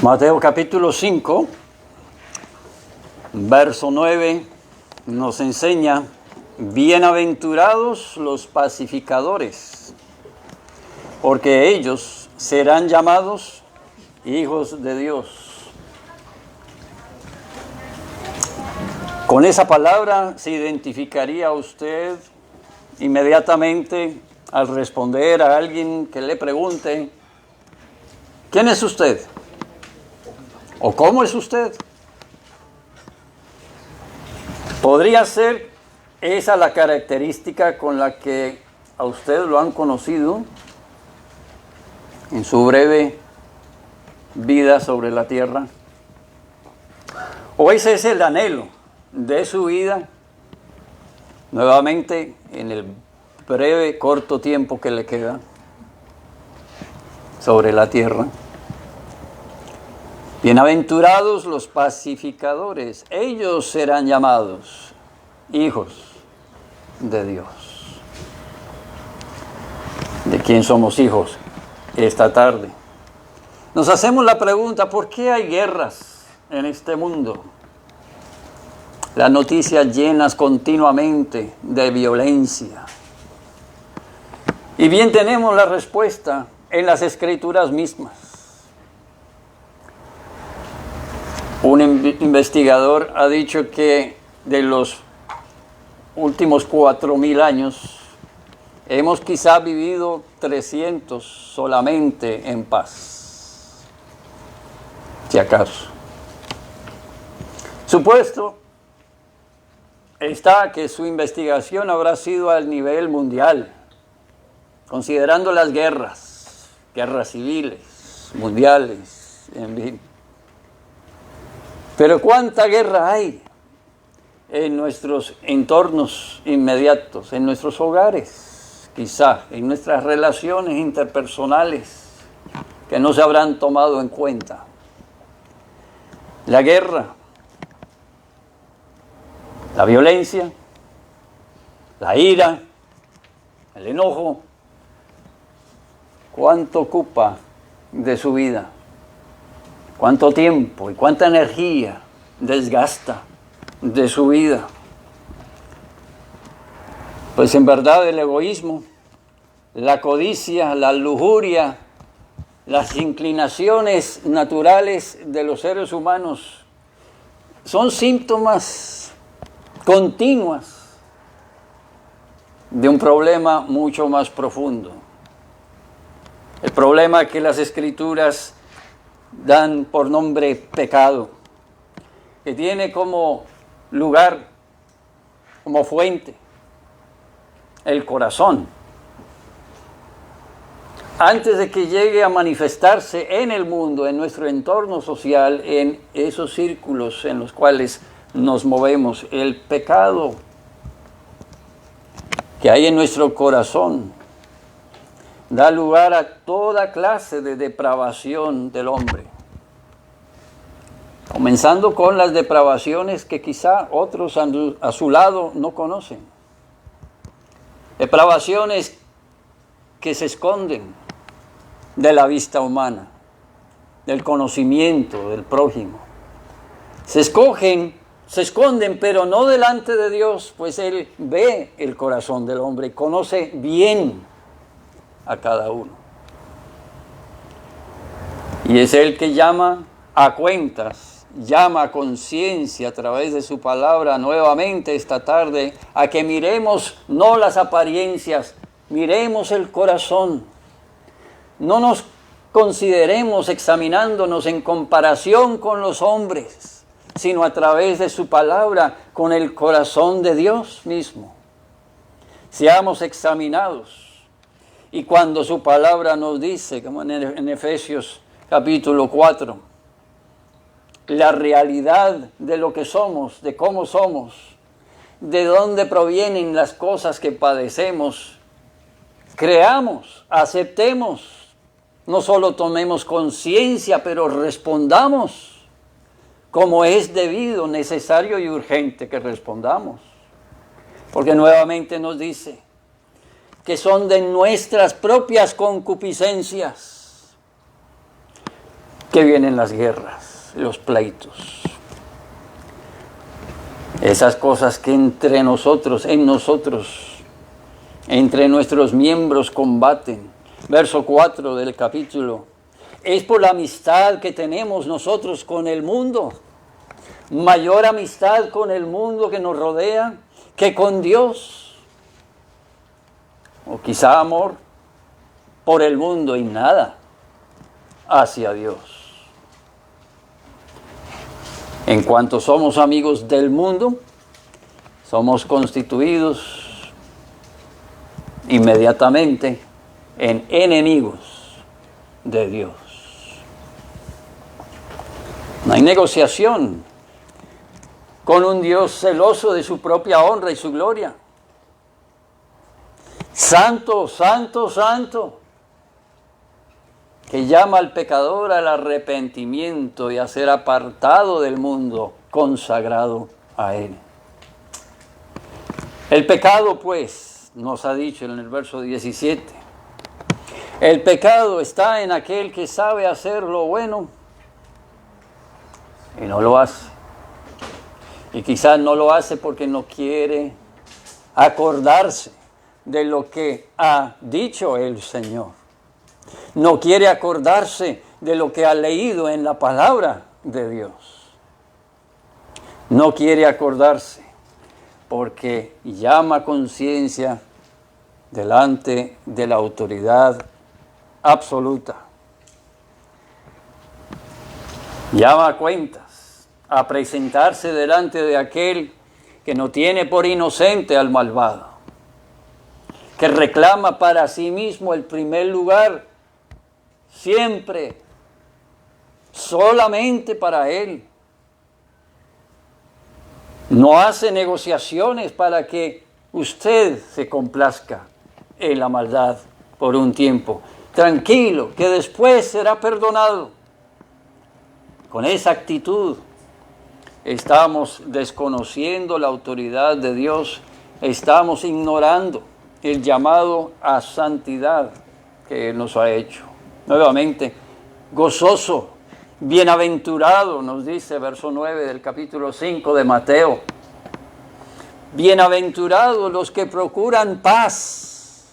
Mateo capítulo 5, verso 9, nos enseña: bienaventurados los pacificadores, porque ellos serán llamados hijos de Dios. Con esa palabra se identificaría usted inmediatamente al responder a alguien que le pregunte: ¿quién es usted? ¿O cómo es usted? Podría ser esa la característica con la que a usted lo han conocido en su breve vida sobre la tierra. ¿O ese es el anhelo de su vida, nuevamente en el breve, corto tiempo que le queda sobre la tierra? Bienaventurados los pacificadores, ellos serán llamados hijos de Dios. ¿De quién somos hijos esta tarde? Nos hacemos la pregunta: ¿por qué hay guerras en este mundo? Las noticias llenas continuamente de violencia. Y bien tenemos la respuesta en las Escrituras mismas. Un investigador ha dicho que de los últimos 4,000 años, hemos quizá vivido 300 solamente en paz, si acaso. Supuesto está que su investigación habrá sido al nivel mundial, considerando las guerras civiles, mundiales, en fin. Pero ¿cuánta guerra hay en nuestros entornos inmediatos, en nuestros hogares, quizá, en nuestras relaciones interpersonales, que no se habrán tomado en cuenta? La guerra, la violencia, la ira, el enojo, ¿cuánto ocupa de su vida? ¿Cuánto tiempo y cuánta energía desgasta de su vida? Pues en verdad el egoísmo, la codicia, la lujuria, las inclinaciones naturales de los seres humanos son síntomas continuas de un problema mucho más profundo. El problema que las Escrituras dan por nombre pecado, que tiene como lugar, como fuente, el corazón. Antes de que llegue a manifestarse en el mundo, en nuestro entorno social, en esos círculos en los cuales nos movemos, el pecado que hay en nuestro corazón da lugar a toda clase de depravación del hombre. Comenzando con las depravaciones que quizá otros a su lado no conocen. Depravaciones que se esconden de la vista humana, del conocimiento del prójimo. Se esconden, pero no delante de Dios, pues Él ve el corazón del hombre, conoce bien a cada uno. Y es Él que llama a cuentas, llama a conciencia a través de su palabra nuevamente esta tarde, a que miremos no las apariencias, miremos el corazón. No nos consideremos examinándonos en comparación con los hombres, sino a través de su palabra, con el corazón de Dios mismo. Seamos examinados. Y cuando su palabra nos dice, como en Efesios capítulo 4, la realidad de lo que somos, de cómo somos, de dónde provienen las cosas que padecemos, creamos, aceptemos, no solo tomemos conciencia, pero respondamos como es debido, necesario y urgente que respondamos. Porque nuevamente nos dice que son de nuestras propias concupiscencias que vienen las guerras, los pleitos. Esas cosas que entre nosotros, entre nuestros miembros combaten. Verso 4 del capítulo. Es por la amistad que tenemos nosotros con el mundo. Mayor amistad con el mundo que nos rodea que con Dios. O quizá amor por el mundo y nada hacia Dios. En cuanto somos amigos del mundo, somos constituidos inmediatamente en enemigos de Dios. No hay negociación con un Dios celoso de su propia honra y su gloria. Santo, santo, santo, que llama al pecador al arrepentimiento y a ser apartado del mundo, consagrado a Él. El pecado, pues, nos ha dicho en el verso 17, el pecado está en aquel que sabe hacer lo bueno y no lo hace. Y quizás no lo hace porque no quiere acordarse de lo que ha dicho el Señor. No quiere acordarse de lo que ha leído en la palabra de Dios. No quiere acordarse porque llama conciencia delante de la autoridad absoluta. Llama a cuentas, a presentarse delante de aquel que no tiene por inocente al malvado, que reclama para sí mismo el primer lugar, siempre, solamente para él. No hace negociaciones para que usted se complazca en la maldad por un tiempo. Tranquilo, que después será perdonado. Con esa actitud estamos desconociendo la autoridad de Dios, estamos ignorando el llamado a santidad que Él nos ha hecho. Nuevamente, gozoso, bienaventurado, nos dice verso 9 del capítulo 5 de Mateo. Bienaventurados los que procuran paz.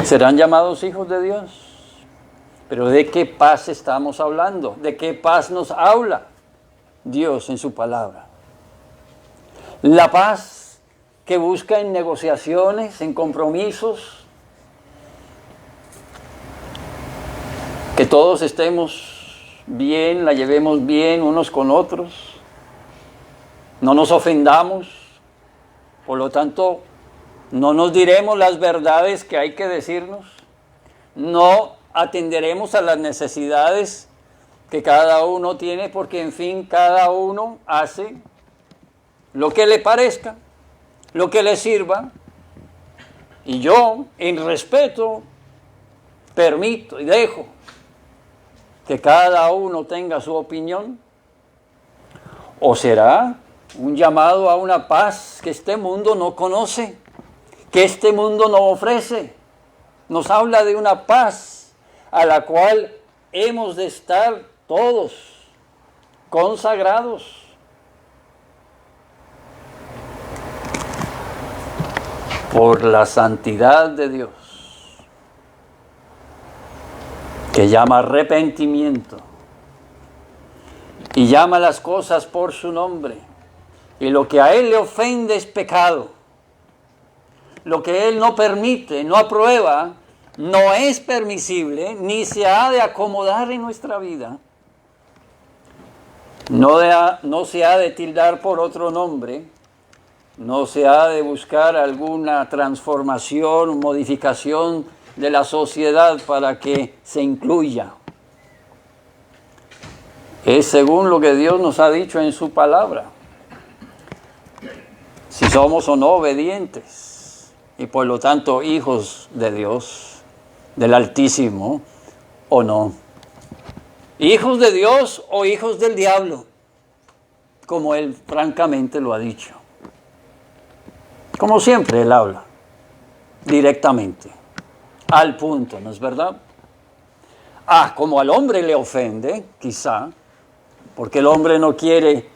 ¿Serán llamados hijos de Dios? Pero ¿de qué paz estamos hablando? ¿De qué paz nos habla Dios en su palabra? La paz que busca en negociaciones, en compromisos, que todos estemos bien, la llevemos bien unos con otros, no nos ofendamos, por lo tanto, no nos diremos las verdades que hay que decirnos, no atenderemos a las necesidades que cada uno tiene, porque en fin, cada uno hace lo que le parezca, lo que le sirva, y yo, en respeto, permito y dejo que cada uno tenga su opinión. ¿O será un llamado a una paz que este mundo no conoce, que este mundo no ofrece? Nos habla de una paz a la cual hemos de estar todos consagrados. Por la santidad de Dios, que llama arrepentimiento y llama las cosas por su nombre, y lo que a Él le ofende es pecado, lo que Él no permite, no aprueba, no es permisible, ni se ha de acomodar en nuestra vida, no se ha de tildar por otro nombre, no se ha de buscar alguna transformación, modificación de la sociedad para que se incluya. Es según lo que Dios nos ha dicho en su palabra. Si somos o no obedientes y por lo tanto hijos de Dios, del Altísimo, o no. Hijos de Dios o hijos del diablo, como Él francamente lo ha dicho. Como siempre Él habla, directamente, al punto, ¿no es verdad? Como al hombre le ofende, quizá, porque el hombre no quiere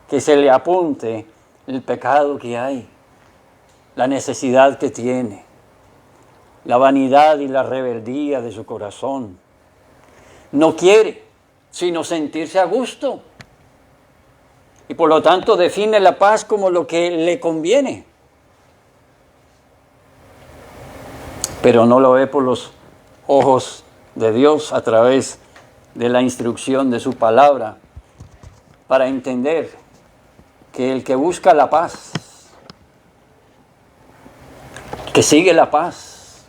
que se le apunte el pecado que hay, la necesidad que tiene, la vanidad y la rebeldía de su corazón. No quiere sino sentirse a gusto. Y por lo tanto define la paz como lo que le conviene. Pero no lo ve por los ojos de Dios a través de la instrucción de su palabra, para entender que el que busca la paz, que sigue la paz,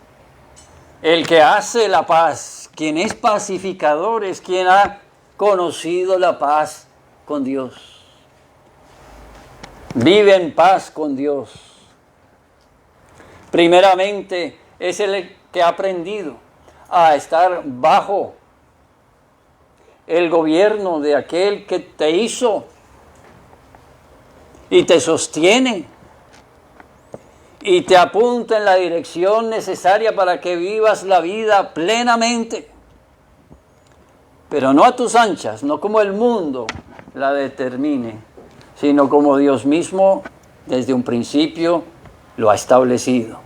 el que hace la paz, quien es pacificador, es quien ha conocido la paz con Dios. Vive en paz con Dios. Primeramente es el que ha aprendido a estar bajo el gobierno de aquel que te hizo y te sostiene y te apunta en la dirección necesaria para que vivas la vida plenamente, pero no a tus anchas, no como el mundo la determine, sino como Dios mismo desde un principio lo ha establecido,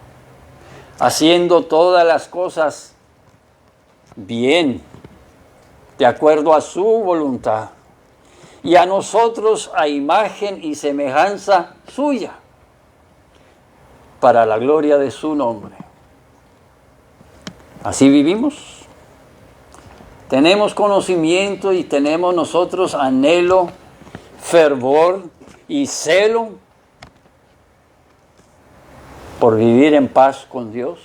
haciendo todas las cosas bien, de acuerdo a su voluntad, y a nosotros a imagen y semejanza suya, para la gloria de su nombre. Así vivimos. Tenemos conocimiento y tenemos nosotros anhelo, fervor y celo por vivir en paz con Dios,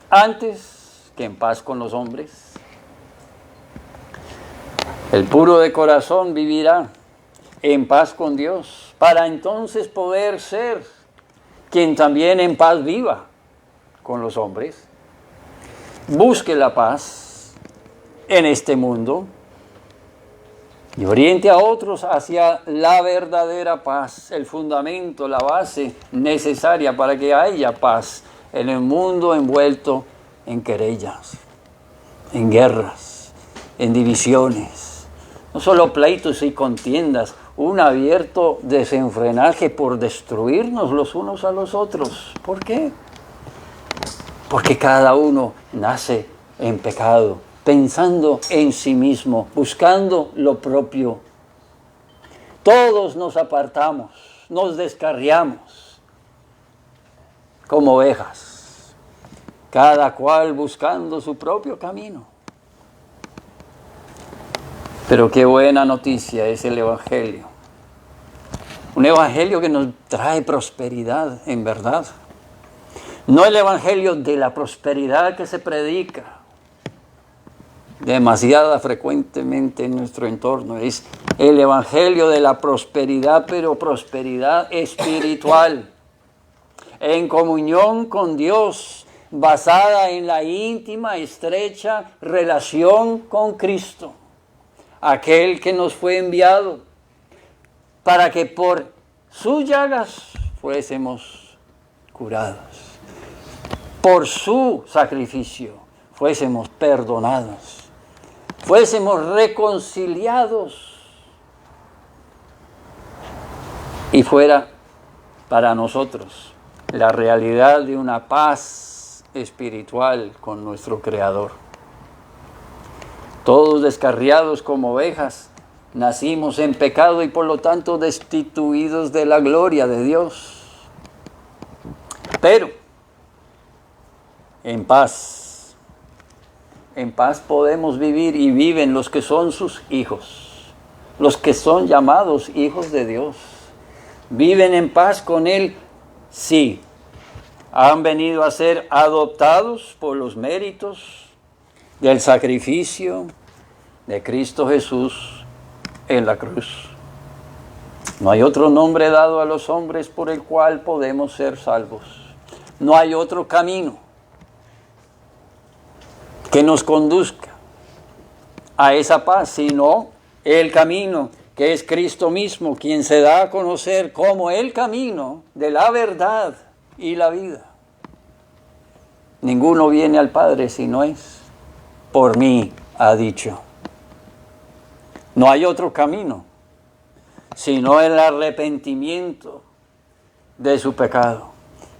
antes que en paz con los hombres. El puro de corazón vivirá en paz con Dios, para entonces poder ser quien también en paz viva con los hombres. Busque la paz en este mundo y oriente a otros hacia la verdadera paz, el fundamento, la base necesaria para que haya paz en el mundo envuelto en querellas, en guerras, en divisiones, no solo pleitos y contiendas, un abierto desenfrenaje por destruirnos los unos a los otros. ¿Por qué? Porque cada uno nace en pecado, pensando en sí mismo, buscando lo propio. Todos nos apartamos, nos descarriamos como ovejas, cada cual buscando su propio camino. Pero qué buena noticia es el Evangelio. Un Evangelio que nos trae prosperidad en verdad. No el Evangelio de la prosperidad que se predica demasiada frecuentemente en nuestro entorno. Es el Evangelio de la prosperidad, pero prosperidad espiritual, en comunión con Dios, basada en la íntima, estrecha relación con Cristo, aquel que nos fue enviado para que por sus llagas fuésemos curados, por su sacrificio fuésemos perdonados, fuésemos reconciliados y fuera para nosotros la realidad de una paz espiritual con nuestro Creador. Todos descarriados como ovejas, nacimos en pecado y por lo tanto destituidos de la gloria de Dios. Pero en paz podemos vivir y viven los que son sus hijos, los que son llamados hijos de Dios. Viven en paz con Él, sí. Han venido a ser adoptados por los méritos del sacrificio de Cristo Jesús en la cruz. No hay otro nombre dado a los hombres por el cual podemos ser salvos. No hay otro camino que nos conduzca a esa paz, sino el camino que es Cristo mismo, quien se da a conocer como el camino de la verdad y la vida. Ninguno viene al Padre si no es por mí ha dicho. No hay otro camino, sino el arrepentimiento de su pecado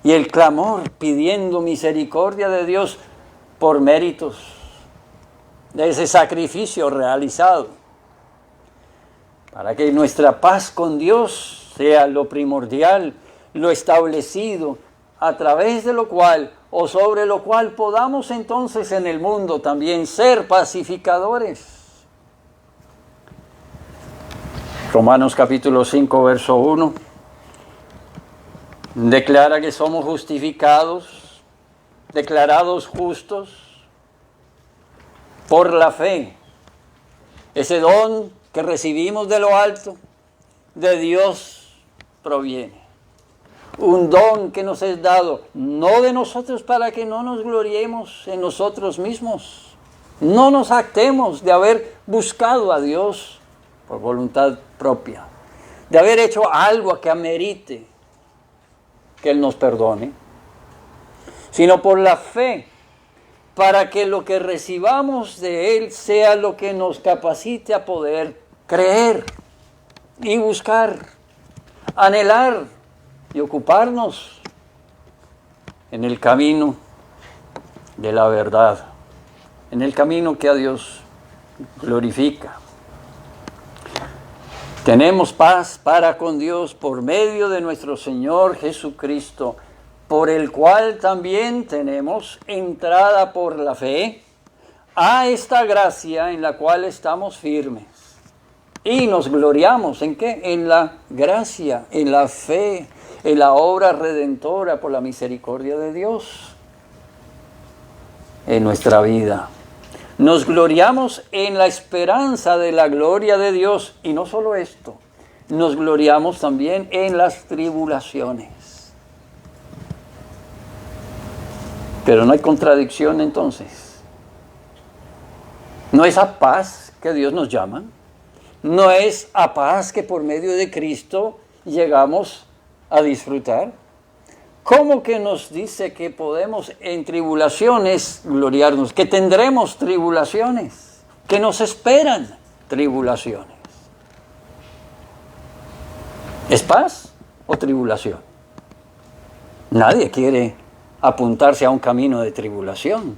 y el clamor pidiendo misericordia de Dios por méritos de ese sacrificio realizado, para que nuestra paz con Dios sea lo primordial, lo establecido, a través de lo cual o sobre lo cual podamos entonces en el mundo también ser pacificadores. Romanos capítulo 5, verso 1, declara que somos justificados, declarados justos por la fe. Ese don que recibimos de lo alto, de Dios proviene. Un don que nos es dado, no de nosotros para que no nos gloriemos en nosotros mismos. No nos actemos de haber buscado a Dios por voluntad propia, de haber hecho algo que amerite que Él nos perdone, sino por la fe, para que lo que recibamos de Él sea lo que nos capacite a poder creer y buscar, anhelar y ocuparnos en el camino de la verdad, en el camino que a Dios glorifica. Tenemos paz para con Dios por medio de nuestro Señor Jesucristo, por el cual también tenemos entrada por la fe a esta gracia en la cual estamos firmes. Y nos gloriamos, ¿en qué? En la gracia, en la fe, en la obra redentora por la misericordia de Dios en nuestra vida. Nos gloriamos en la esperanza de la gloria de Dios. Y no solo esto, nos gloriamos también en las tribulaciones. Pero no hay contradicción entonces. No es a paz que Dios nos llama. No es a paz que por medio de Cristo llegamos a disfrutar. ¿Cómo que nos dice que podemos en tribulaciones gloriarnos? Que tendremos tribulaciones, que nos esperan tribulaciones. ¿Es paz o tribulación? Nadie quiere apuntarse a un camino de tribulación.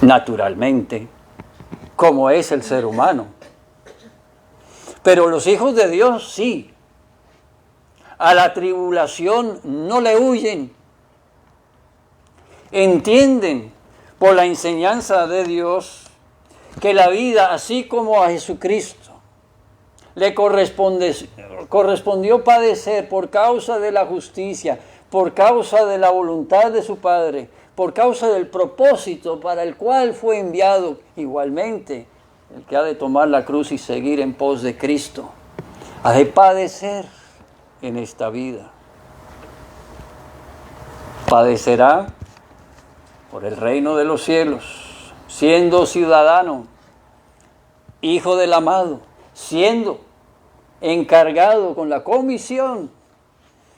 Naturalmente, como es el ser humano. Pero los hijos de Dios sí. A la tribulación no le huyen. Entienden por la enseñanza de Dios que la vida, así como a Jesucristo le correspondió padecer por causa de la justicia, por causa de la voluntad de su Padre, por causa del propósito para el cual fue enviado, igualmente el que ha de tomar la cruz y seguir en pos de Cristo, ha de padecer en esta vida. Padecerá por el reino de los cielos, siendo ciudadano, hijo del amado, siendo encargado con la comisión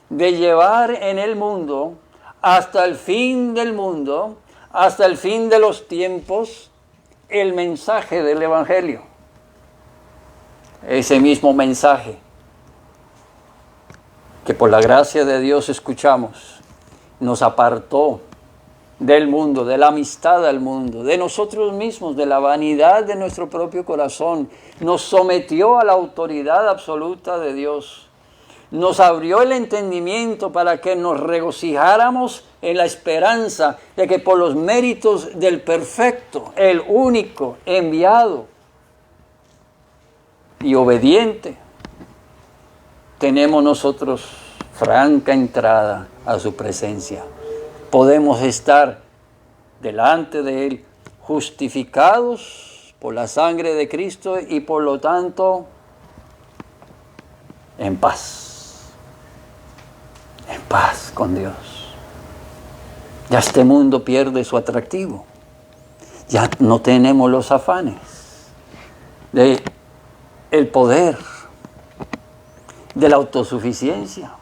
de llevar en el mundo, hasta el fin del mundo, hasta el fin de los tiempos, el mensaje del Evangelio. Ese mismo mensaje que por la gracia de Dios escuchamos, nos apartó del mundo, de la amistad al mundo, de nosotros mismos, de la vanidad de nuestro propio corazón, nos sometió a la autoridad absoluta de Dios, nos abrió el entendimiento para que nos regocijáramos en la esperanza de que por los méritos del perfecto, el único, enviado y obediente, tenemos nosotros franca entrada a su presencia. Podemos estar delante de Él justificados por la sangre de Cristo y por lo tanto en paz con Dios. Ya este mundo pierde su atractivo. Ya no tenemos los afanes de el poder, de la autosuficiencia,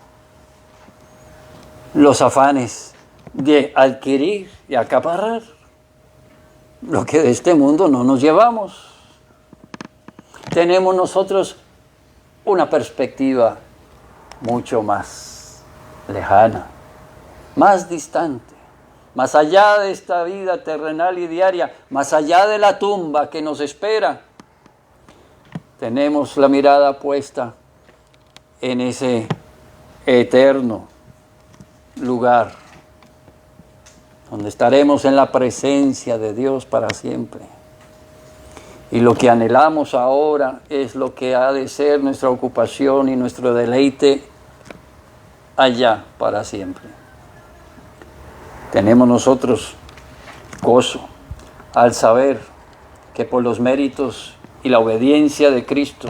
los afanes de adquirir y acaparar. lo que de este mundo no nos llevamos. Tenemos nosotros una perspectiva mucho más lejana, más distante, más allá de esta vida terrenal y diaria, más allá de la tumba que nos espera. Tenemos la mirada puesta en ese eterno lugar, donde estaremos en la presencia de Dios para siempre. Y lo que anhelamos ahora es lo que ha de ser nuestra ocupación y nuestro deleite allá para siempre. Tenemos nosotros gozo al saber que por los méritos y la obediencia de Cristo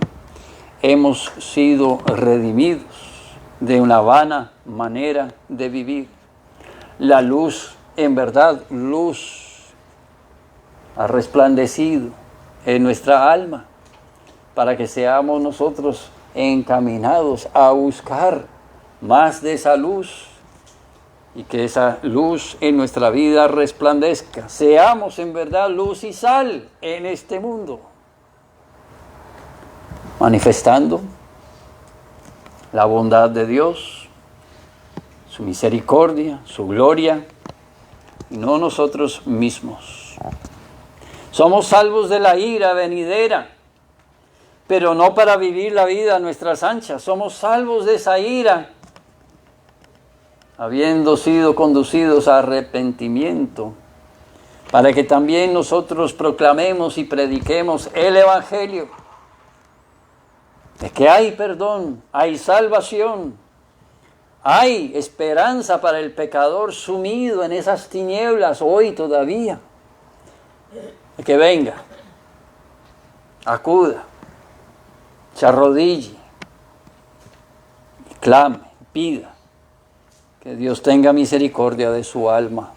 hemos sido redimidos de una vana manera de vivir. La luz, en verdad, luz ha resplandecido en nuestra alma para que seamos nosotros encaminados a buscar más de esa luz y que esa luz en nuestra vida resplandezca. Seamos en verdad luz y sal en este mundo, manifestando la bondad de Dios, su misericordia, su gloria, y no nosotros mismos. Somos salvos de la ira venidera, pero no para vivir la vida a nuestras anchas. Somos salvos de esa ira, habiendo sido conducidos a arrepentimiento, para que también nosotros proclamemos y prediquemos el Evangelio, de que hay perdón, hay salvación, hay esperanza para el pecador sumido en esas tinieblas hoy todavía. De que venga, acuda, se arrodille, clame, pida que Dios tenga misericordia de su alma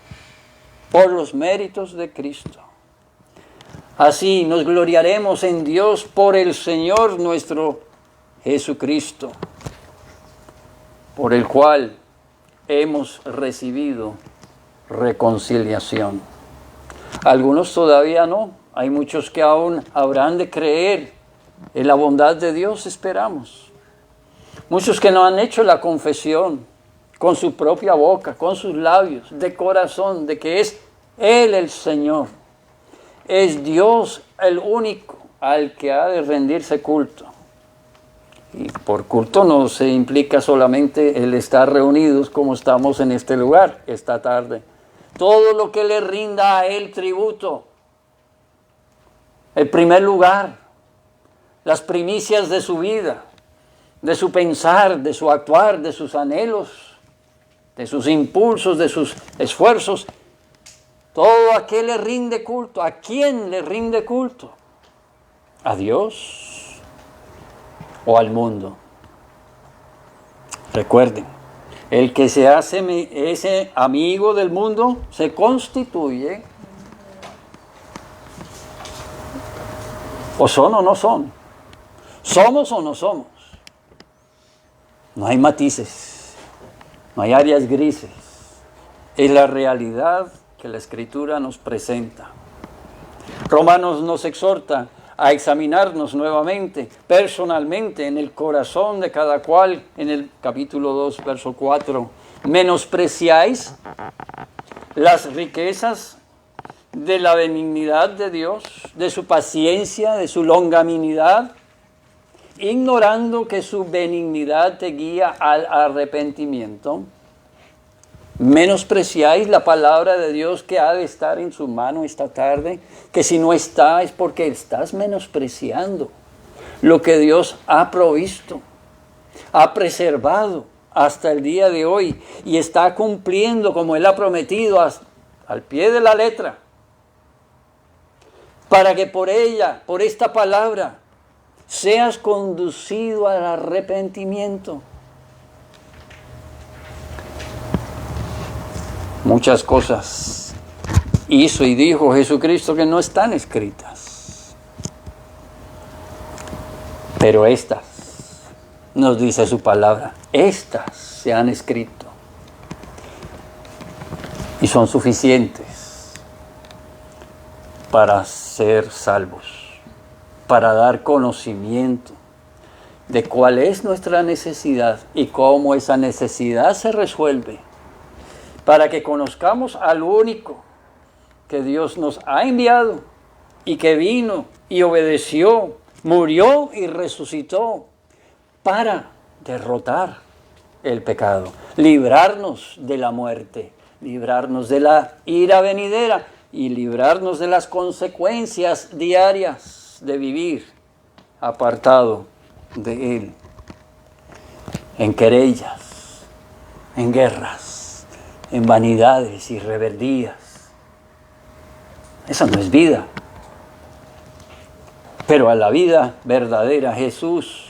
por los méritos de Cristo. Así nos gloriaremos en Dios por el Señor nuestro Jesucristo, por el cual hemos recibido reconciliación. Algunos todavía no, hay muchos que aún habrán de creer en la bondad de Dios, esperamos. Muchos que no han hecho la confesión con su propia boca, con sus labios, de corazón, de que es Él el Señor. Es Dios el único al que ha de rendirse culto. Y por culto no se implica solamente el estar reunidos como estamos en este lugar esta tarde. Todo lo que le rinda a Él tributo. El primer lugar, las primicias de su vida, de su pensar, de su actuar, de sus anhelos, de sus impulsos, de sus esfuerzos. Todo a qué le rinde culto. ¿A quién le rinde culto? ¿A Dios o al mundo? Recuerden, el que se hace ese amigo del mundo se constituye, o son o no son, somos o no somos. No hay matices, no hay áreas grises. Es la realidad que la Escritura nos presenta. Romanos nos exhorta a examinarnos nuevamente, personalmente, en el corazón de cada cual, en el capítulo 2, verso 4. ¿Menospreciáis las riquezas de la benignidad de Dios, de su paciencia, de su longanimidad, ignorando que su benignidad te guía al arrepentimiento? ¿Menospreciáis la palabra de Dios que ha de estar en su mano esta tarde? Que si no está es porque estás menospreciando lo que Dios ha provisto, ha preservado hasta el día de hoy y está cumpliendo como Él ha prometido al pie de la letra, para que por ella, por esta palabra, seas conducido al arrepentimiento. Muchas cosas hizo y dijo Jesucristo que no están escritas. Pero estas, nos dice su palabra, estas se han escrito y son suficientes para ser salvos, para dar conocimiento de cuál es nuestra necesidad y cómo esa necesidad se resuelve, para que conozcamos al único que Dios nos ha enviado y que vino y obedeció, murió y resucitó para derrotar el pecado, librarnos de la muerte, librarnos de la ira venidera y librarnos de las consecuencias diarias de vivir apartado de Él, en querellas, en guerras, en vanidades y rebeldías. Esa no es vida. Pero a la vida verdadera Jesús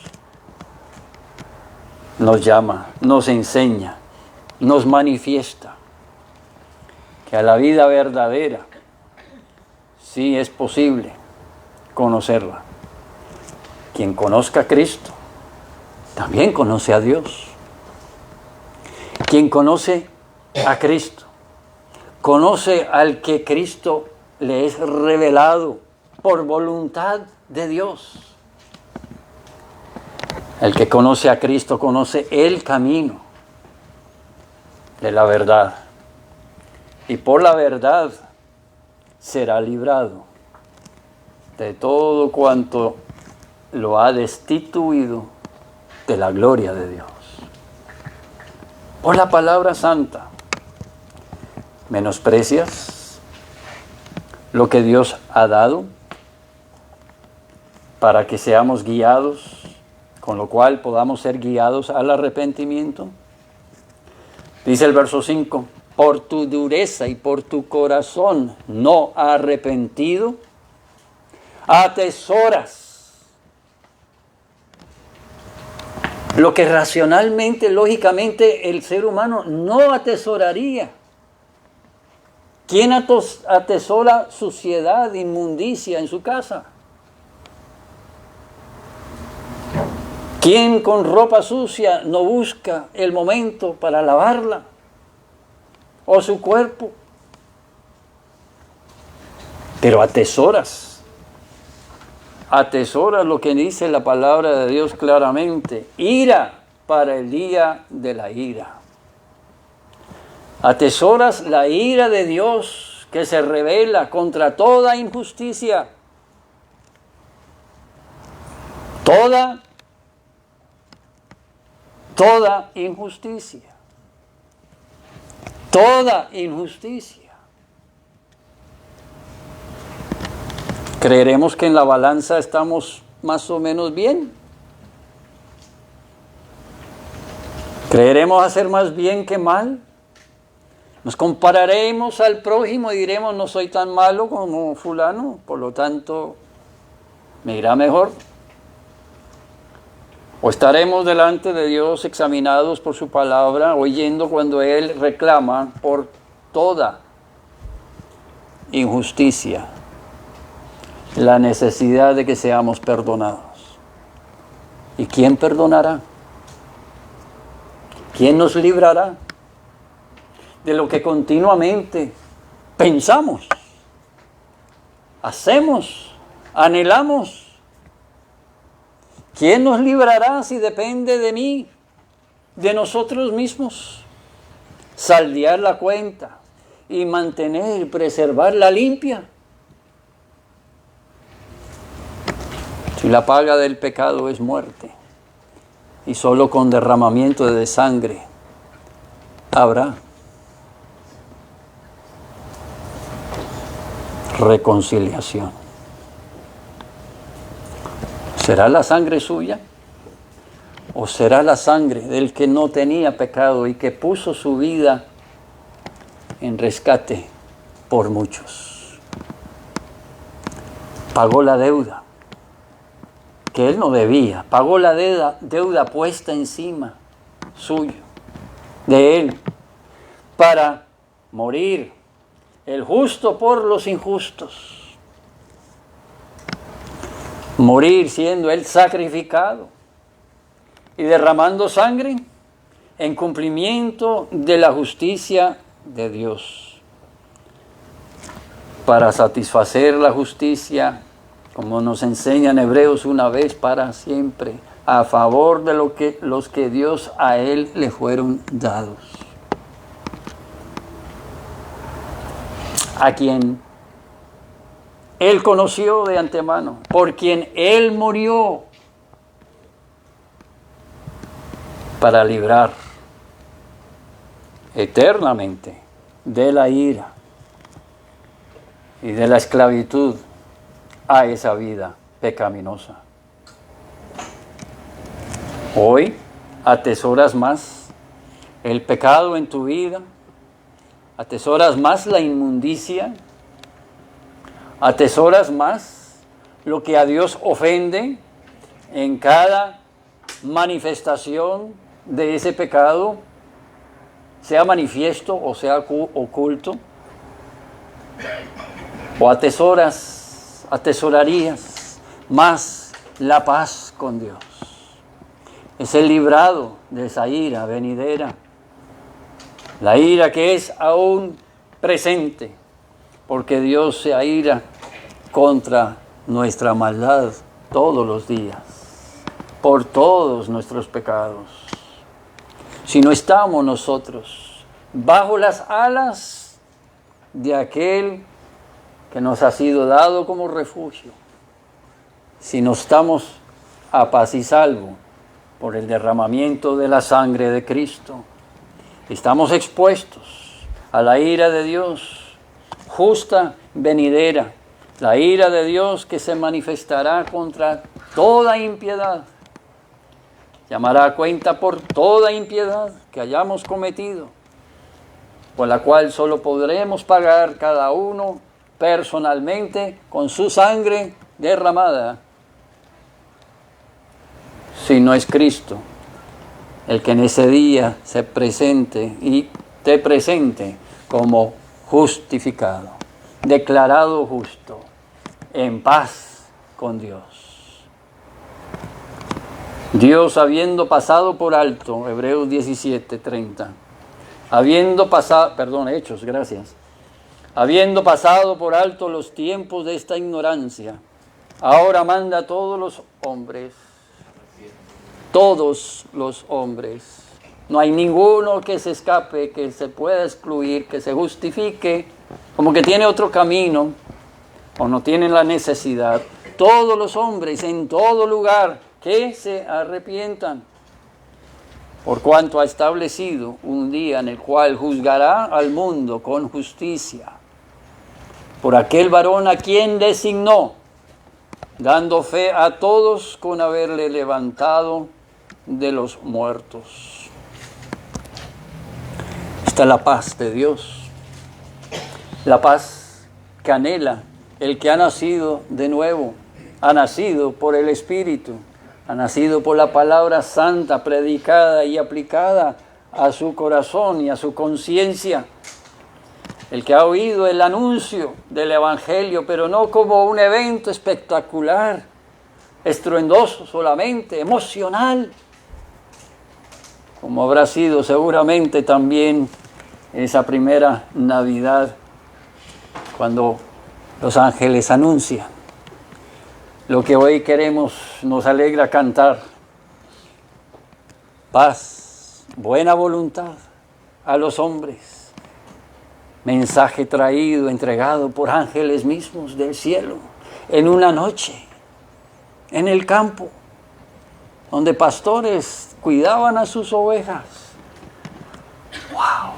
nos llama, nos enseña, nos manifiesta que a la vida verdadera sí es posible conocerla. Quien conozca a Cristo también conoce a Dios. Quien conoce a Cristo conoce al que Cristo le es revelado por voluntad de Dios. El que conoce a Cristo conoce el camino de la verdad. Y por la verdad será librado de todo cuanto lo ha destituido de la gloria de Dios. Por la palabra santa, menosprecias lo que Dios ha dado para que seamos guiados, con lo cual podamos ser guiados al arrepentimiento. Dice el verso 5, por tu dureza y por tu corazón no arrepentido, atesoras lo que racionalmente, lógicamente, el ser humano no atesoraría. ¿Quién atesora suciedad, inmundicia en su casa? ¿Quién con ropa sucia no busca el momento para lavarla? ¿O su cuerpo? Pero atesoras lo que dice la palabra de Dios claramente. Ira para el día de la ira. Atesoras la ira de Dios que se revela contra toda injusticia. Toda injusticia. Toda injusticia. ¿Creeremos que en la balanza estamos más o menos bien? ¿Creeremos hacer más bien que mal? ¿Nos compararemos al prójimo y diremos no soy tan malo como fulano, por lo tanto me irá mejor? ¿O estaremos delante de Dios examinados por su palabra, oyendo cuando Él reclama por toda injusticia la necesidad de que seamos perdonados? ¿Y quién perdonará? ¿Quién nos librará de lo que continuamente pensamos, hacemos, anhelamos? ¿Quién nos librará si depende de mí, de nosotros mismos? Saldear la cuenta y mantener, preservarla limpia. Si la paga del pecado es muerte, y solo con derramamiento de sangre habrá reconciliación. ¿Será la sangre suya? ¿O será la sangre del que no tenía pecado y que puso su vida en rescate por muchos? Pagó la deuda que él no debía, pagó la deuda puesta encima suyo, de él, para morir el justo por los injustos, morir siendo él sacrificado y derramando sangre en cumplimiento de la justicia de Dios. para satisfacer la justicia, como nos enseñan Hebreos una vez para siempre, a favor de los que Dios a él le fueron dados. A quien él conoció de antemano, por quien él murió para librar eternamente de la ira y de la esclavitud a esa vida pecaminosa. Hoy atesoras más el pecado en tu vida, atesoras más la inmundicia, atesoras más lo que a Dios ofende en cada manifestación de ese pecado, sea manifiesto o sea oculto, o atesorarías más la paz con Dios. Es el librado de esa ira venidera, la ira que es aún presente, porque Dios se aira contra nuestra maldad todos los días, por todos nuestros pecados. Si no estamos nosotros bajo las alas de aquel que nos ha sido dado como refugio, si no estamos a paz y salvo por el derramamiento de la sangre de Cristo, estamos expuestos a la ira de Dios, justa, venidera, la ira de Dios que se manifestará contra toda impiedad, llamará a cuenta por toda impiedad que hayamos cometido, por la cual solo podremos pagar cada uno personalmente con su sangre derramada, si no es Cristo el que en ese día se presente y te presente como justificado, declarado justo, en paz con Dios. Dios, habiendo pasado por alto, Hebreos 17:30, habiendo pasado por alto los tiempos de esta ignorancia, ahora manda a todos los hombres, no hay ninguno que se escape, que se pueda excluir, que se justifique, como que tiene otro camino, o no tienen la necesidad. Todos los hombres en todo lugar que se arrepientan, por cuanto ha establecido un día en el cual juzgará al mundo con justicia, por aquel varón a quien designó, dando fe a todos con haberle levantado de los muertos. Está la paz de Dios, la paz que anhela el que ha nacido de nuevo, ha nacido por el Espíritu, ha nacido por la palabra santa predicada y aplicada a su corazón y a su conciencia. El que ha oído el anuncio del Evangelio, pero no como un evento espectacular, estruendoso solamente, emocional, como habrá sido seguramente también esa primera Navidad, cuando los ángeles anuncian lo que hoy nos alegra cantar: paz, buena voluntad a los hombres, mensaje traído, entregado por ángeles mismos del cielo, en una noche, en el campo, donde pastores cuidaban a sus ovejas. ¡Wow!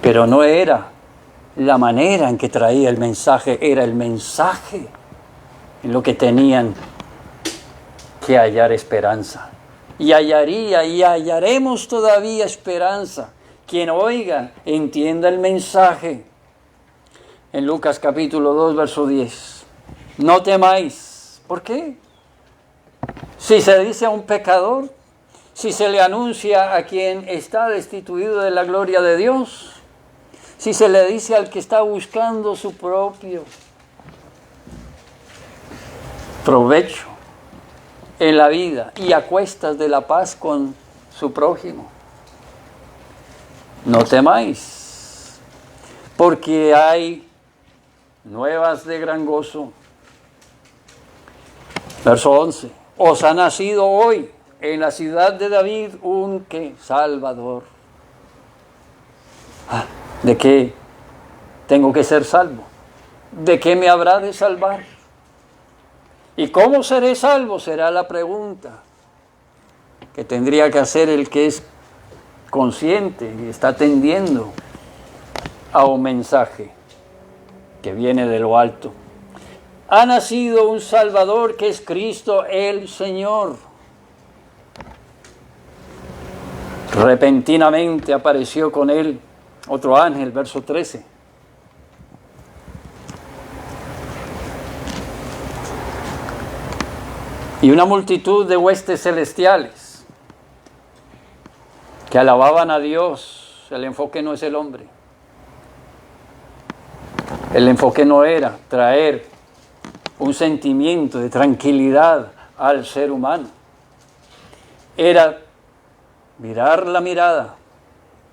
Pero no era la manera en que traía el mensaje, era el mensaje en lo que tenían que hallar esperanza. Y hallaremos todavía esperanza. Quien oiga, entienda el mensaje. En Lucas capítulo 2, verso 10. No temáis. ¿Por qué? Si se dice a un pecador, si se le anuncia a quien está destituido de la gloria de Dios, si se le dice al que está buscando su propio provecho en la vida y a cuestas de la paz con su prójimo, no temáis, porque hay nuevas de gran gozo. Verso 11. Os ha nacido hoy en la ciudad de David un ¿qué? Salvador. ¿De qué tengo que ser salvo? ¿De qué me habrá de salvar? ¿Y cómo seré salvo? Será la pregunta que tendría que hacer el que es consciente y está atendiendo a un mensaje que viene de lo alto. Ha nacido un Salvador que es Cristo el Señor. Repentinamente apareció con él otro ángel, verso 13. Y una multitud de huestes celestiales que alababan a Dios. El enfoque no es el hombre. El enfoque no era traer un sentimiento de tranquilidad al ser humano. Era mirar la mirada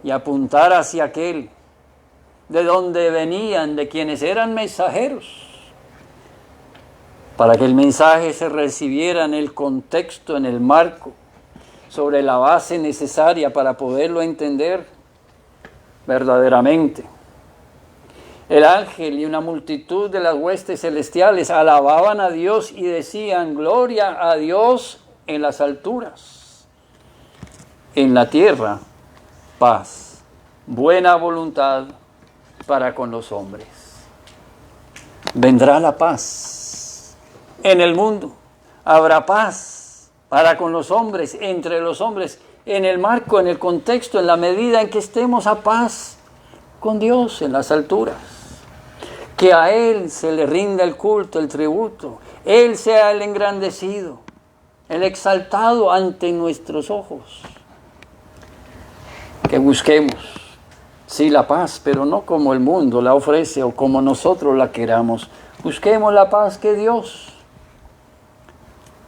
y apuntar hacia aquel de donde venían, de quienes eran mensajeros, para que el mensaje se recibiera en el contexto, en el marco, sobre la base necesaria para poderlo entender verdaderamente. El ángel y una multitud de las huestes celestiales alababan a Dios y decían: gloria a Dios en las alturas, en la tierra paz, buena voluntad para con los hombres. Vendrá la paz en el mundo, habrá paz para con los hombres, entre los hombres, en el marco, en el contexto, en la medida en que estemos a paz con Dios en las alturas. Que a Él se le rinda el culto, el tributo. Él sea el engrandecido, el exaltado ante nuestros ojos. Que busquemos, sí, la paz, pero no como el mundo la ofrece o como nosotros la queramos. Busquemos la paz que Dios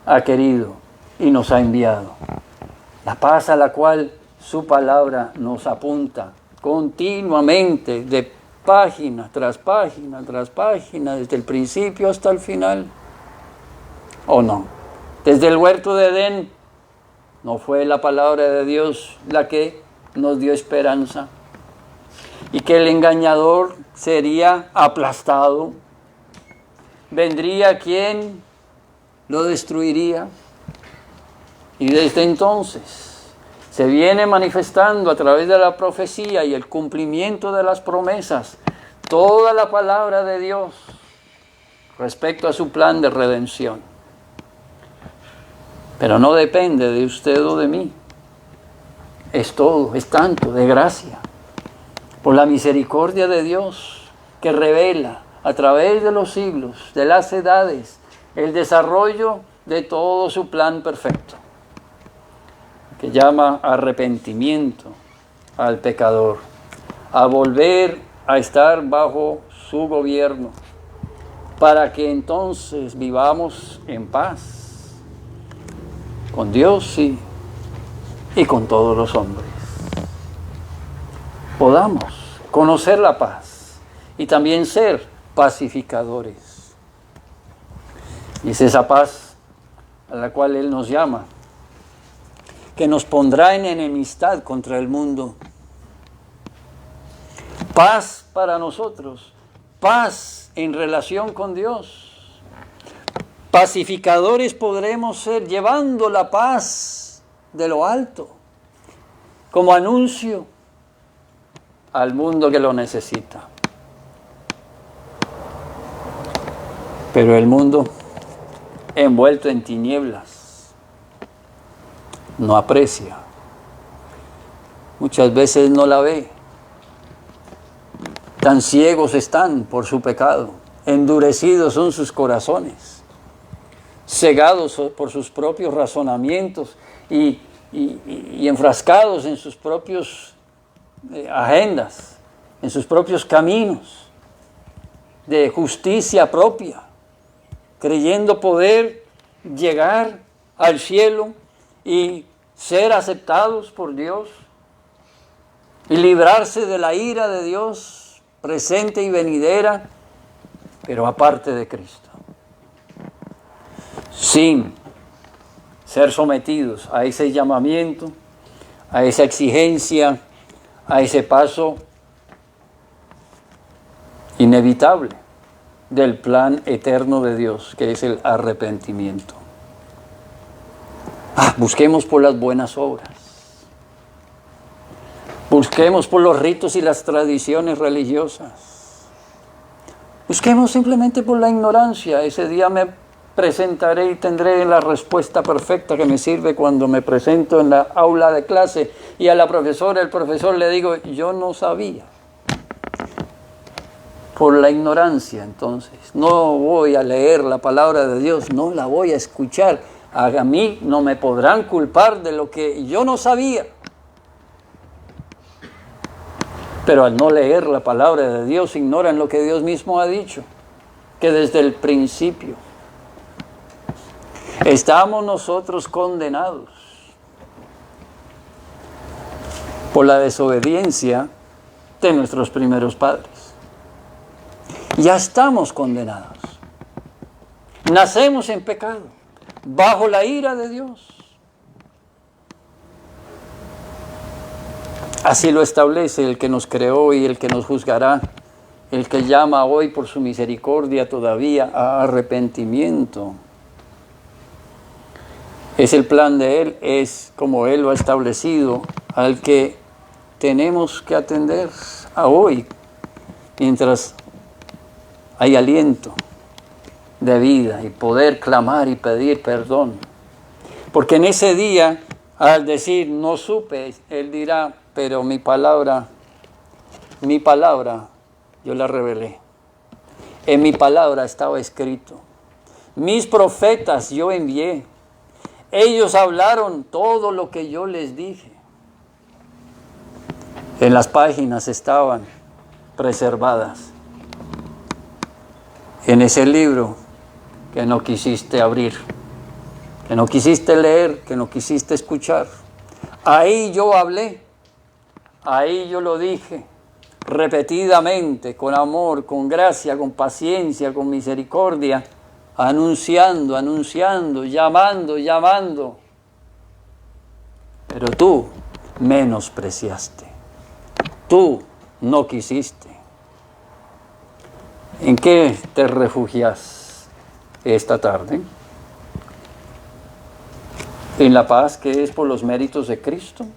ha querido y nos ha enviado. La paz a la cual su palabra nos apunta continuamente, de página tras página tras página, desde el principio hasta el final. ¿O no? Desde el huerto de Edén, ¿no fue la palabra de Dios la que nos dio esperanza? Y que el engañador sería aplastado. Vendría quien lo destruiría. Y desde entonces se viene manifestando a través de la profecía y el cumplimiento de las promesas toda la palabra de Dios respecto a su plan de redención. Pero no depende de usted o de mí. Es todo, es tanto de gracia, por la misericordia de Dios que revela a través de los siglos, de las edades, el desarrollo de todo su plan perfecto, que llama arrepentimiento al pecador, a volver a estar bajo su gobierno, para que entonces vivamos en paz, con Dios sí, y con todos los hombres. Podamos conocer la paz y también ser pacificadores. Y es esa paz a la cual Él nos llama, que nos pondrá en enemistad contra el mundo. Paz para nosotros, paz en relación con Dios. Pacificadores podremos ser llevando la paz de lo alto, como anuncio al mundo que lo necesita. Pero el mundo, envuelto en tinieblas, no aprecia. Muchas veces no la ve. Tan ciegos están por su pecado, endurecidos son sus corazones, cegados por sus propios razonamientos y enfrascados en sus propios agendas, en sus propios caminos de justicia propia, creyendo poder llegar al cielo y ser aceptados por Dios y librarse de la ira de Dios presente y venidera, pero aparte de Cristo, sin ser sometidos a ese llamamiento, a esa exigencia, a ese paso inevitable del plan eterno de Dios, que es el arrepentimiento. Busquemos por las buenas obras. Busquemos por los ritos y las tradiciones religiosas. Busquemos simplemente por la ignorancia. Ese día me presentaré y tendré la respuesta perfecta que me sirve cuando me presento en la aula de clase y a la profesora, el profesor le digo, yo no sabía. Por la ignorancia, entonces, no voy a leer la palabra de Dios, no la voy a escuchar. A mí no me podrán culpar de lo que yo no sabía. Pero al no leer la palabra de Dios, ignoran lo que Dios mismo ha dicho, que desde el principio estamos nosotros condenados por la desobediencia de nuestros primeros padres. Ya estamos condenados. Nacemos en pecado, bajo la ira de Dios. Así lo establece el que nos creó y el que nos juzgará, el que llama hoy por su misericordia todavía a arrepentimiento. Es el plan de Él, es como Él lo ha establecido, al que tenemos que atender a hoy, mientras hay aliento de vida y poder clamar y pedir perdón. Porque en ese día, al decir no supe, Él dirá, pero mi palabra, yo la revelé. En mi palabra estaba escrito. Mis profetas yo envié. Ellos hablaron todo lo que yo les dije. En las páginas estaban preservadas. En ese libro que no quisiste abrir, que no quisiste leer, que no quisiste escuchar. Ahí yo hablé, ahí yo lo dije, repetidamente, con amor, con gracia, con paciencia, con misericordia, anunciando, llamando. Pero tú menospreciaste, tú no quisiste. ¿En qué te refugias esta tarde? ¿En la paz que es por los méritos de Cristo?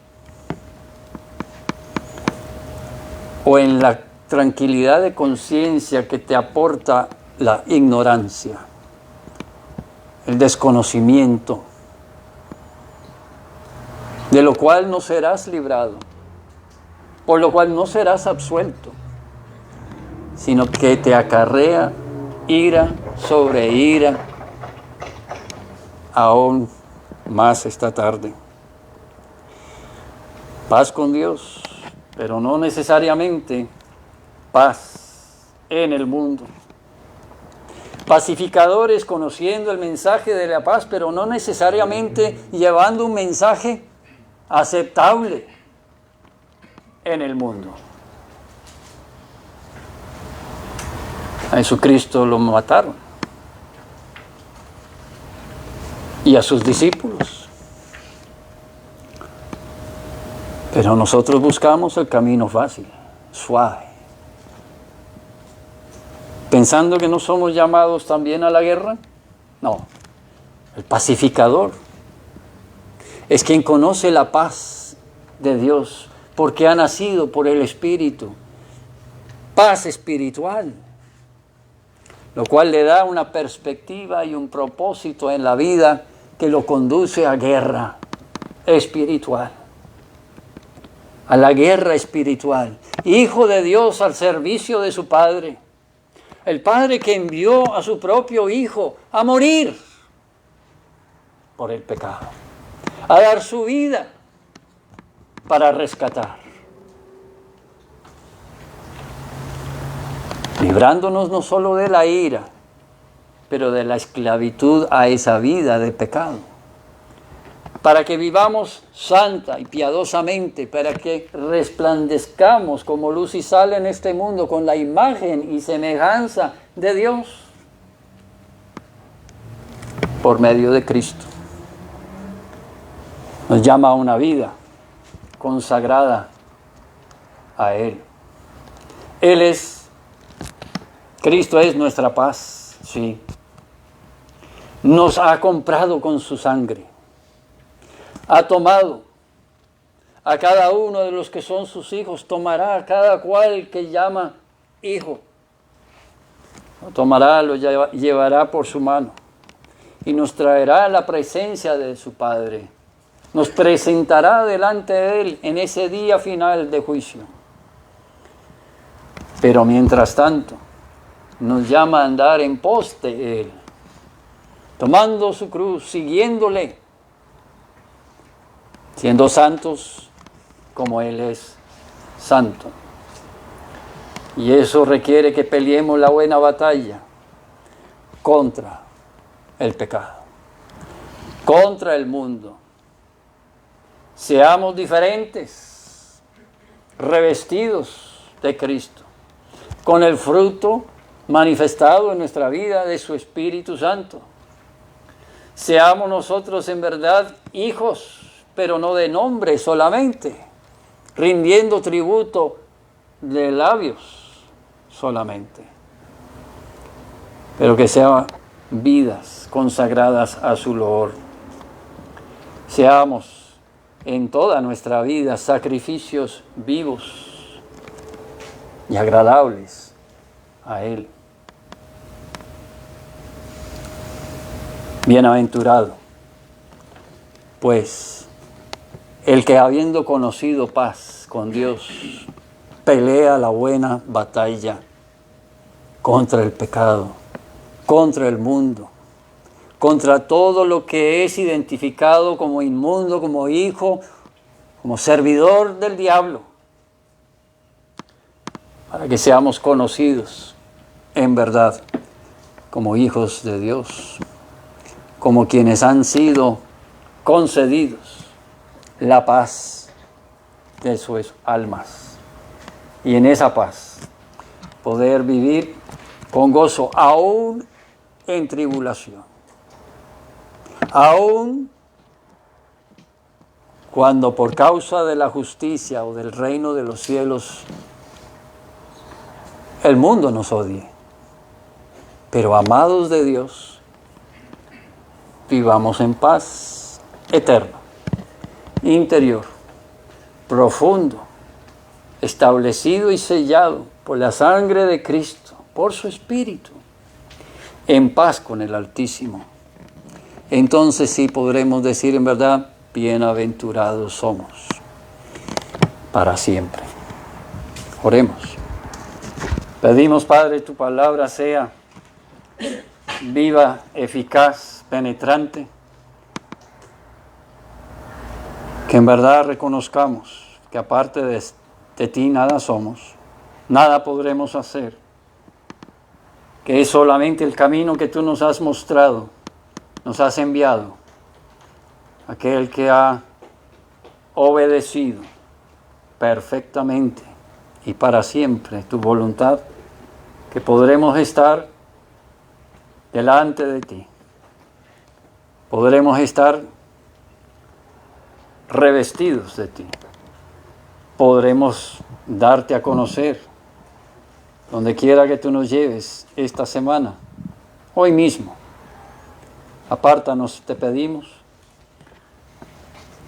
¿O en la tranquilidad de conciencia que te aporta la ignorancia, el desconocimiento, de lo cual no serás librado, por lo cual no serás absuelto, sino que te acarrea ira sobre ira, aún más esta tarde? Paz con Dios, pero no necesariamente paz en el mundo. Pacificadores conociendo el mensaje de la paz, pero no necesariamente llevando un mensaje aceptable en el mundo. A Jesucristo lo mataron y a sus discípulos. Pero nosotros buscamos el camino fácil, suave, pensando que no somos llamados también a la guerra. No, el pacificador es quien conoce la paz de Dios porque ha nacido por el Espíritu, paz espiritual, lo cual le da una perspectiva y un propósito en la vida que lo conduce a guerra espiritual, a la guerra espiritual. Hijo de Dios al servicio de su Padre, el Padre que envió a su propio Hijo a morir por el pecado, a dar su vida para rescatar, librándonos no solo de la ira, pero de la esclavitud a esa vida de pecado. para que vivamos santa y piadosamente, para que resplandezcamos como luz y sal en este mundo con la imagen y semejanza de Dios por medio de Cristo. Nos llama a una vida consagrada a Él. Cristo es nuestra paz, sí. Nos ha comprado con su sangre. Ha tomado a cada uno de los que son sus hijos, tomará a cada cual que llama hijo. Lo tomará, lo llevará por su mano y nos traerá a la presencia de su Padre. Nos presentará delante de Él en ese día final de juicio. Pero mientras tanto, nos llama a andar en pos de Él, tomando su cruz, siguiéndole, siendo santos como Él es santo. Y eso requiere que peleemos la buena batalla contra el pecado, contra el mundo. Seamos diferentes, revestidos de Cristo, con el fruto manifestado en nuestra vida de su Espíritu Santo. Seamos nosotros en verdad hijos, pero no de nombre solamente, rindiendo tributo de labios solamente, pero que sean vidas consagradas a su loor. Seamos en toda nuestra vida sacrificios vivos y agradables a Él. Bienaventurado, pues, el que habiendo conocido paz con Dios, pelea la buena batalla contra el pecado, contra el mundo, contra todo lo que es identificado como inmundo, como hijo, como servidor del diablo, para que seamos conocidos en verdad como hijos de Dios, como quienes han sido concedidos la paz de sus almas. Y en esa paz poder vivir con gozo, aún en tribulación. Aún cuando por causa de la justicia o del reino de los cielos el mundo nos odie. Pero amados de Dios, vivamos en paz eterna, interior, profundo, establecido y sellado por la sangre de Cristo, por su Espíritu, en paz con el Altísimo. Entonces sí podremos decir en verdad, bienaventurados somos para siempre. Oremos. Pedimos, Padre, tu palabra sea viva, eficaz, penetrante, que en verdad reconozcamos que aparte de ti nada somos, nada podremos hacer, que es solamente el camino que tú nos has mostrado, nos has enviado, aquel que ha obedecido perfectamente y para siempre tu voluntad, que podremos estar delante de ti, podremos estar revestidos de ti, podremos darte a conocer donde quiera que tú nos lleves esta semana, hoy mismo. Apártanos, te pedimos,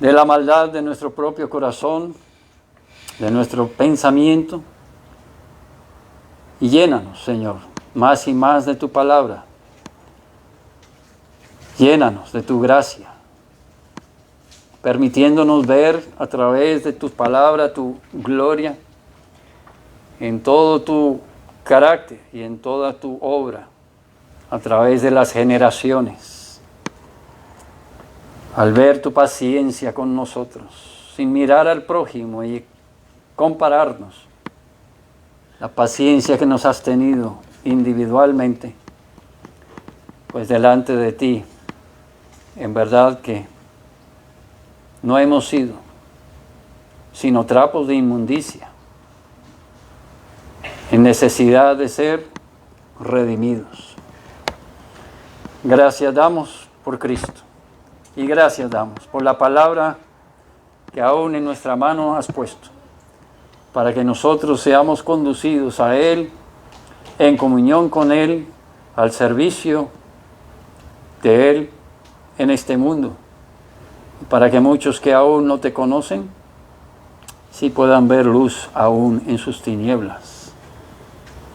de la maldad de nuestro propio corazón, de nuestro pensamiento, y llénanos, Señor, más y más de tu palabra. Llénanos de tu gracia, permitiéndonos ver a través de tu palabra tu gloria en todo tu carácter y en toda tu obra, a través de las generaciones. Al ver tu paciencia con nosotros, sin mirar al prójimo y compararnos, la paciencia que nos has tenido individualmente, pues delante de ti, en verdad que no hemos sido sino trapos de inmundicia, en necesidad de ser redimidos. Gracias damos por Cristo y gracias damos por la palabra que aún en nuestra mano has puesto, para que nosotros seamos conducidos a Él, en comunión con Él, al servicio de Él en este mundo, para que muchos que aún no te conocen, sí puedan ver luz aún en sus tinieblas.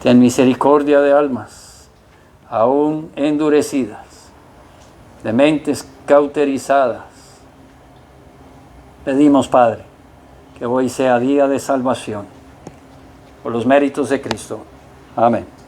Ten misericordia de almas aún endurecidas, de mentes cauterizadas. Pedimos, Padre, que hoy sea día de salvación, por los méritos de Cristo. Amén.